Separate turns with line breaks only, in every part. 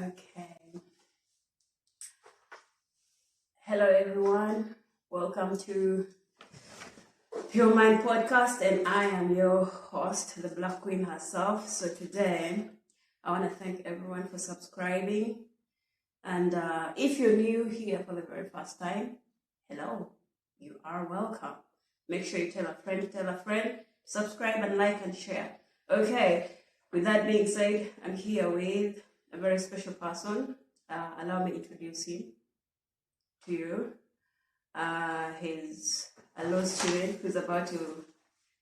Okay. Hello, everyone. Welcome to Pure Mind Podcast, and I am your host, the Black Queen herself. So today, I want to thank everyone for subscribing. And if you're new here for the very first time, hello, you are welcome. Make sure you tell a friend, subscribe and like and share. Okay, with that being said, I'm here with a very special person. Allow me to introduce him to you. He's a law student who's about to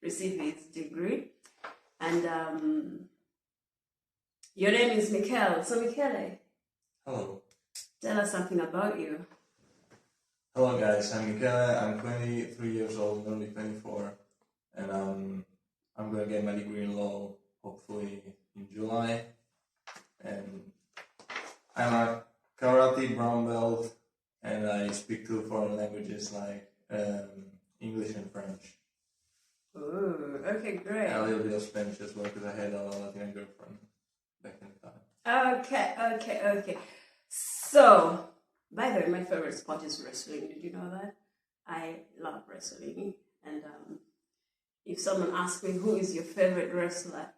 receive his degree. And your name is Mikel. So Michele,
Hello.
tell us something about you.
Hello guys, I'm Michele, I'm 23 years old, nearly 24, and I'm going to get my degree in law hopefully in July, and I'm a karate brown belt, and I speak two foreign languages like English and French.
Ooh, okay, great.
And a little bit of Spanish as well because I had a Latin girlfriend back in the time.
Okay. So, by the way, my favorite sport is wrestling. Did you know that? I love wrestling. And if someone asks me who is your favorite wrestler,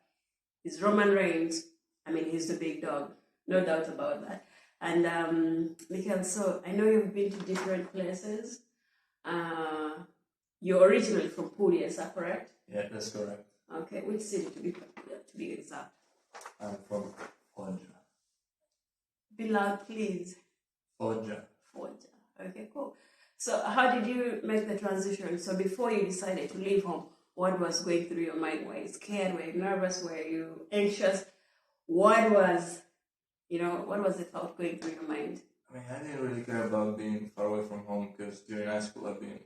it's Roman Reigns. I mean, he's the big dog, no doubt about that. And Mikel, so I know you've been to different places. You're originally from Puglia, is that correct?
Yeah, that's correct.
Okay, which city to be exact?
I'm from Foggia.
Be loud, please.
Foggia.
Okay, cool. So how did you make the transition? So before you decided to leave home, what was going through your mind? Were you scared? Were you nervous? Were you anxious? What was the thought going through your mind?
I mean, I didn't really care about being far away from home because during high school I've been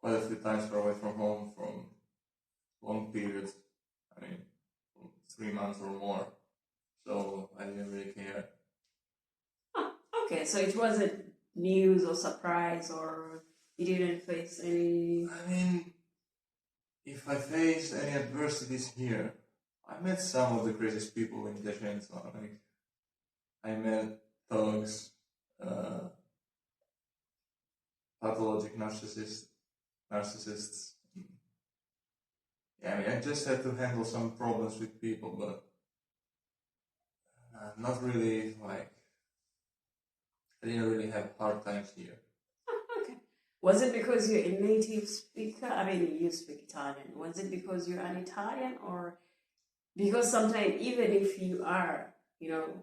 quite a few times far away from home from long periods. I mean, 3 months or more. So I didn't really care.
Okay, so it wasn't news or surprise, or you didn't face any...
I mean, if I face any adversities here, I met some of the craziest people in Piacenza. Like, I met thugs, pathologic narcissists. Yeah, I mean, I just had to handle some problems with people, but not really, like, I didn't really have hard times here.
Okay. Was it because you're a native speaker? I mean, you speak Italian. Was it because you're an Italian, or because sometimes even if you are,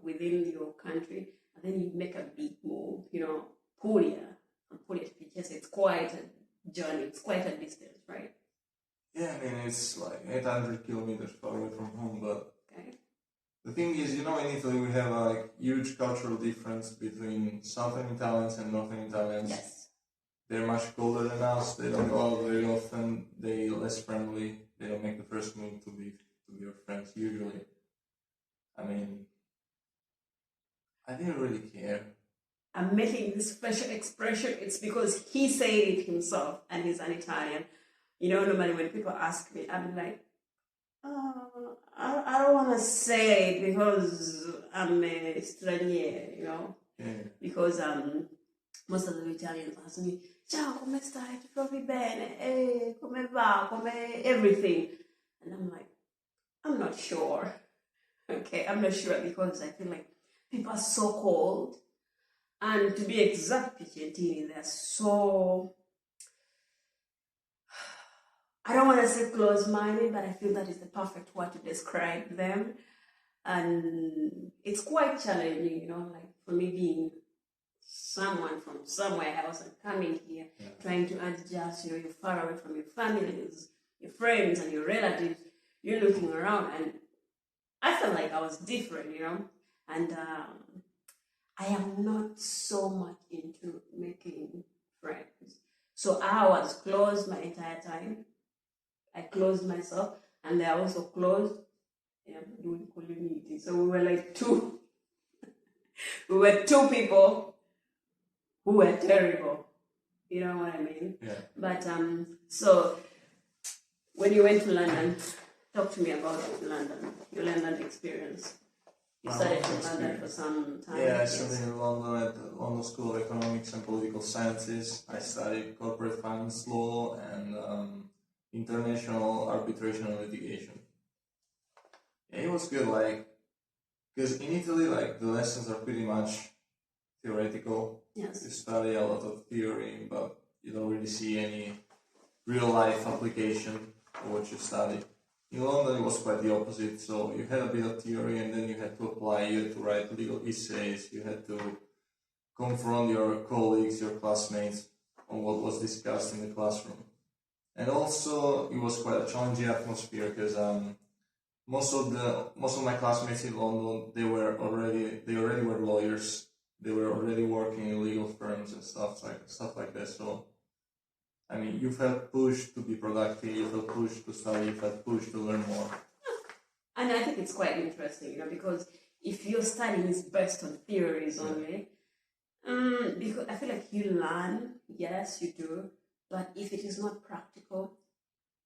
within your country, and then you make a big move, Puglia, from Puglia to Piacenza, it's quite a journey, it's quite a distance, right?
Yeah, I mean, it's like 800 kilometers far away from home, but
okay.
The thing is, in Italy we have a huge cultural difference between southern Italians and northern Italians.
Yes.
They're much colder than us, they don't go out very often, they're less friendly, they don't make the first move to be your friends usually. I mean, I didn't really care.
I'm making this special expression, it's because he said it himself and he's an Italian. Normally when people ask me, I'm like, I don't want to say it because I'm a straniero,
Yeah.
Because most of the Italians ask me, ciao, come stai? Ti trovi bene? Come va? Come everything? And I'm like, I'm not sure. Okay, I'm not sure because I feel like people are so cold. And to be exact, Picentini, they're so... I don't want to say close-minded, but I feel that is the perfect word to describe them. And it's quite challenging, like for me being someone from somewhere else and coming here, trying to adjust, you're far away from your families, your friends and your relatives, you're looking around, and I felt like I was different, and I am not so much into making friends. So I was closed my entire time. I closed myself, and they are also closed. Doing community. So we were like two. We were two people who were terrible. You know what I mean?
Yeah.
But so when you went to London, talk to me about London, your London experience. You
My
studied
own
in London for
experience.
some time.
Yeah, I
yes.
studied in London at the London School of Economics and Political Sciences. I studied corporate finance law and international arbitration and litigation. Yeah, it was good, like, because in Italy, like, the lessons are pretty much theoretical.
Yes.
You study a lot of theory, but you don't really see any real life application of what you study. In London, it was quite the opposite. So you had a bit of theory, and then you had to apply. You had to write legal essays. You had to confront your colleagues, your classmates, on what was discussed in the classroom. And also, it was quite a challenging atmosphere because most of my classmates in London they already were lawyers. They were already working in legal firms and stuff like that. So I mean, you felt pushed to be productive, you felt pushed to study, you felt pushed to learn more.
And I think it's quite interesting, because if your studying is based on theories only, because I feel like you learn, yes, you do, but if it is not practical,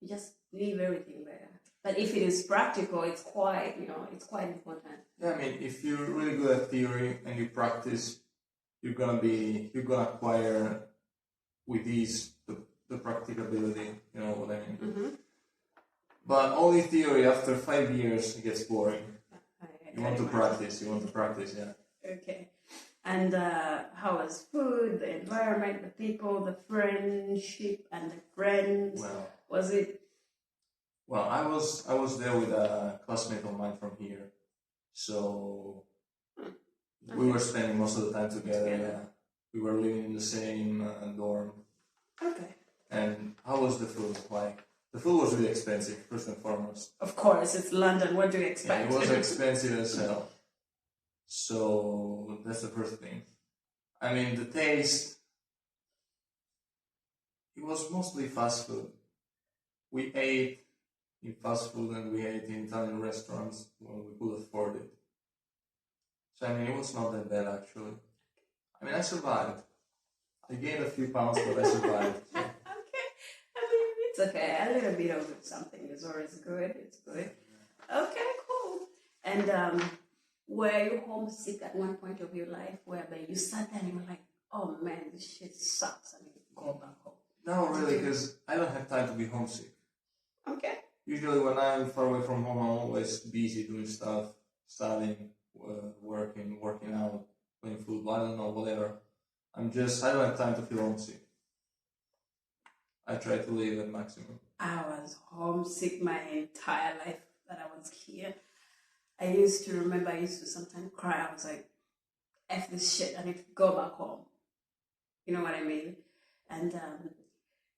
you just leave everything there. But if it is practical, it's quite important.
Yeah, I mean, if you're really good at theory and you practice, you're gonna acquire with ease the practicability. You know what I mean?
Mm-hmm.
But only theory after 5 years it gets boring.
I
You want to practice. Yeah.
Okay. And how was food, the environment, the people, the friendship, and the friends?
Well,
Was it?
Well, I was there with a classmate of mine from here, so we were spending most of the time together. Yeah, we were living in the same dorm.
Okay.
And how was the food? Like, the food was really expensive, first and foremost.
Of course, it's London. What do you expect?
Yeah, it was expensive as hell. So that's the first thing. I mean, the taste. It was mostly fast food. We ate in fast food and we ate in Italian restaurants when we could afford it. So I mean, it was not that bad actually. I mean, I survived. I gained a few pounds, but I survived. So.
Okay, I mean, it's okay. A little bit of something is always good. It's good. Okay, cool. And were you homesick at one point of your life whereby you sat there and you were like, oh man, this shit sucks. I need to go back home?
No, really, because I don't have time to be homesick.
Okay.
Usually when I'm far away from home, I'm always busy doing stuff, studying, working out, playing football, I don't know, whatever. I don't have time to feel homesick. I try to live at maximum.
I was homesick my entire life that I was here. I used to sometimes cry. I was like, F this shit, I need to go back home. You know what I mean? And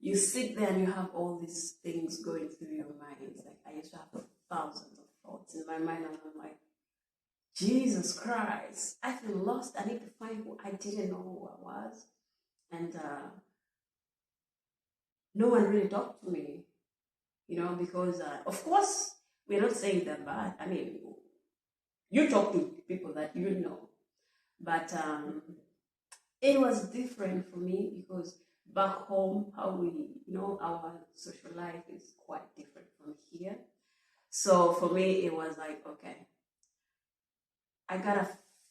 you sit there and you have all these things going through your mind. It's like I used to have thousands of thoughts in my mind, and I'm like, Jesus Christ, I feel lost. I need to find who I didn't know who I was. And no one really talked to me, because of course we're not saying they're bad. I mean, you talk to people that you know, but it was different for me because back home, our social life is quite different from here. So for me, it was like, okay, I gotta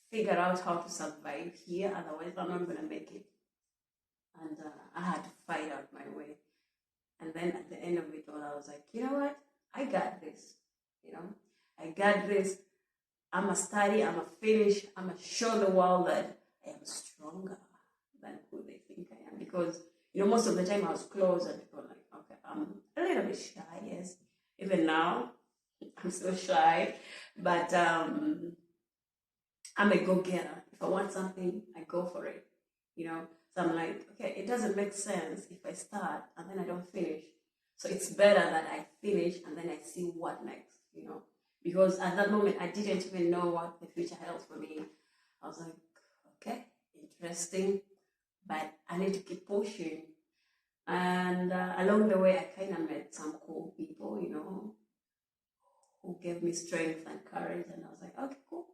figure out how to survive here, otherwise I'm not gonna make it. And I had to fight out my way. And then at the end of it all, I was like, you know what? I got this. I got this. I'm a study, I'm a finish, I'm a show the world that I am stronger than who they think I am. Because, most of the time I was close and people were like, okay, I'm a little bit shy, yes. Even now, I'm still shy. But I'm a go-getter. If I want something, I go for it. So I'm like, okay, it doesn't make sense if I start and then I don't finish. So it's better that I finish and then I see what next, Because at that moment, I didn't even know what the future held for me. I was like, okay, interesting, but I need to keep pushing. And along the way, I kind of met some cool people, who gave me strength and courage. And I was like, okay, cool.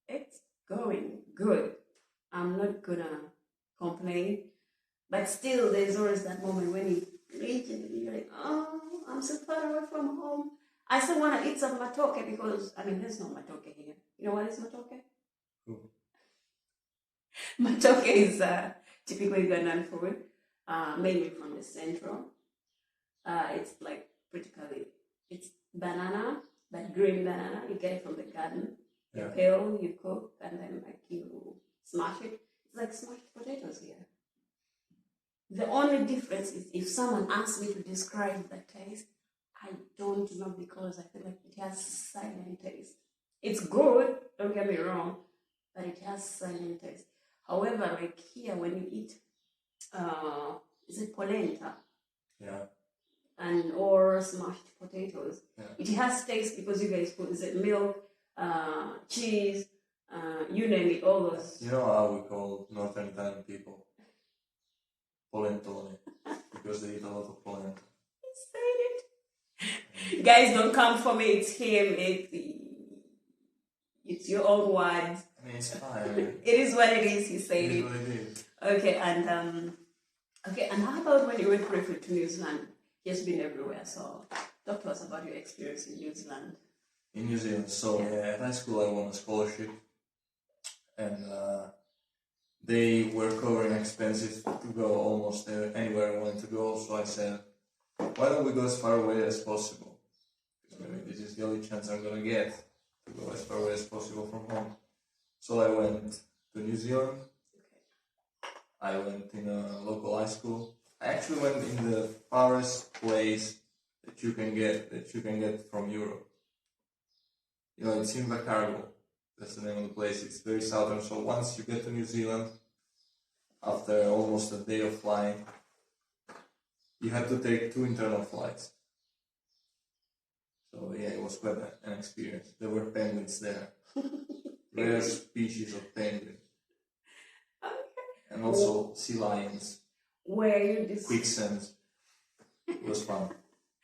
It's going good. I'm not gonna complain. But still, there's always that moment when you reach and you're like, oh, I'm so far away from home. I still want to eat some matoke because, I mean, there's no matoke here. You know what is matoke?
Cool.
Matoke is typically Ghanaian food, mainly from the central. It's like critically, it's banana, but green banana. You get it from the garden. You
Yeah.
peel, you cook, and then like you smash it. It's like smashed potatoes here. The only difference is if someone asks me to describe the taste, I don't know because I feel like it has silent taste. It's good, don't get me wrong, but it has silent taste. However, like here when you eat, is it polenta?
Yeah.
And or smashed potatoes.
Yeah.
It has taste because you guys put, is it milk, cheese, you name it, all those.
You know how we call Northern Italian people? Polentone. Because they eat a lot of polenta.
He said it. Guys, don't come for me. It's him. It's your own words.
I mean, it's fine.
It is what it is. He said
It is
it.
what it is.
Okay, and how about when you went briefly to New Zealand? He has been everywhere. So talk to us about your experience in New Zealand.
In New Zealand. So at high school I won a scholarship, and they were covering expenses to go almost anywhere I wanted to go. So I said, why don't we go as far away as possible? Because maybe this is the only chance I'm gonna get to go as far away as possible from home. So I went to New Zealand. I went in a local high school. I actually went in the farthest place that you can get from Europe. You know, it's Invercargill. That's the name of the place. It's very southern. So once you get to New Zealand, after almost a day of flying, you had to take 2 internal flights. So yeah, it was quite an experience. There were penguins there, rare species of penguin, and also sea lions,
Were you
quicksands. It was fun.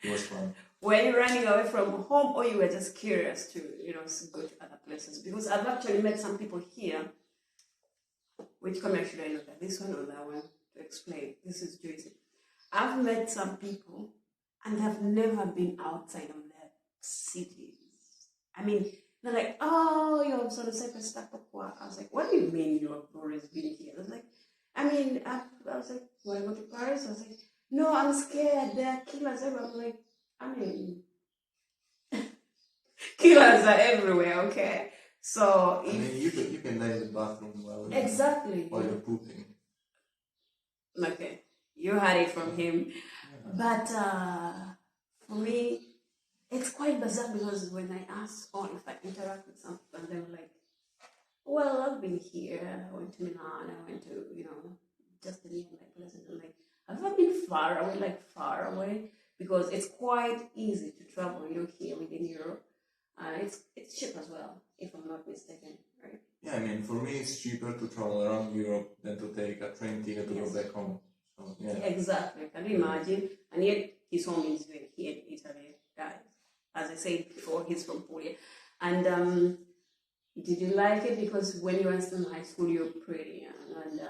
It was fun.
Were you running away from home, or you were just curious to, go to other places? Because I've actually met some people here. Which comment should I look at? This one or that one? To explain. This is Joyce. I've met some people, and they've never been outside of their cities. I mean, they're like, oh, you're sort of like a stuck up. I was like, what do you mean you've always been here? I was like, I was like, want to go to Paris? I was like, no, I'm scared. There are killers everywhere. I'm like, killers are everywhere, okay? So
I mean, you can lay in the bathroom while you're pooping.
Okay, you had it from him. Yeah. But for me, it's quite bizarre because when I ask or if I interact with some people, they were like, well, I've been here. I went to Milan. I went to, just the nearby places. I'm like, have I been far away? Because it's quite easy to travel, here within Europe. It's cheap as well, if I'm not mistaken, right?
Yeah, I mean, for me, it's cheaper to travel around Europe than to take a train ticket to go back home. So, yeah.
Exactly. Can you imagine? And yet, his home is here in Italy, guys. As I said before, he's from Puglia. And did you like it? Because when you were in high school, you were pretty young. And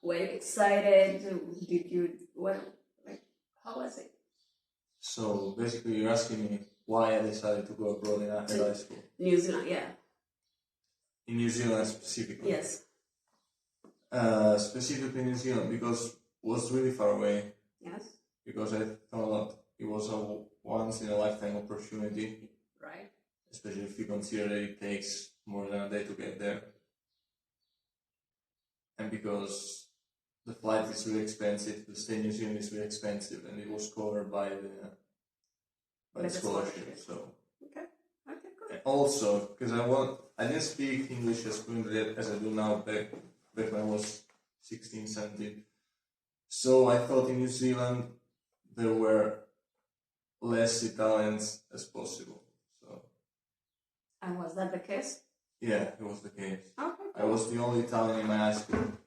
were you excited? How was it?
So, basically, you're asking me why I decided to go abroad in high school.
New Zealand, yeah.
In New Zealand specifically?
Yes.
Specifically New Zealand because it was really far away.
Yes.
Because I thought it was a once-in-a-lifetime opportunity.
Right.
Especially if you consider that it takes more than a day to get there. And because the flight is really expensive, the stay in New Zealand is really expensive, and it was covered by the scholarship. So.
Okay, good.
And also, because I didn't speak English as fluently as I do now back when I was 16, 17. So I thought in New Zealand there were less Italians as possible. So.
And was that the case?
Yeah, it was the case.
Okay.
I was the only Italian in my high school.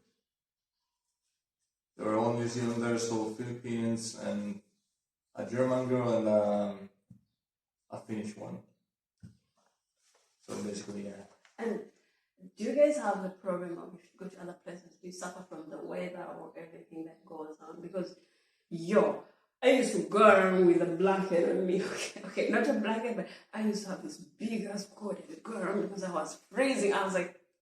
There were all New Zealanders, all Filipinos, and a German girl and a Finnish one. So basically, yeah.
And do you guys have the problem of if you go to other places, do you suffer from the weather or everything that goes on? Because I used to go around with a blanket on me. Okay, not a blanket, but I used to have this big ass coat and go around because I was freezing. I was like,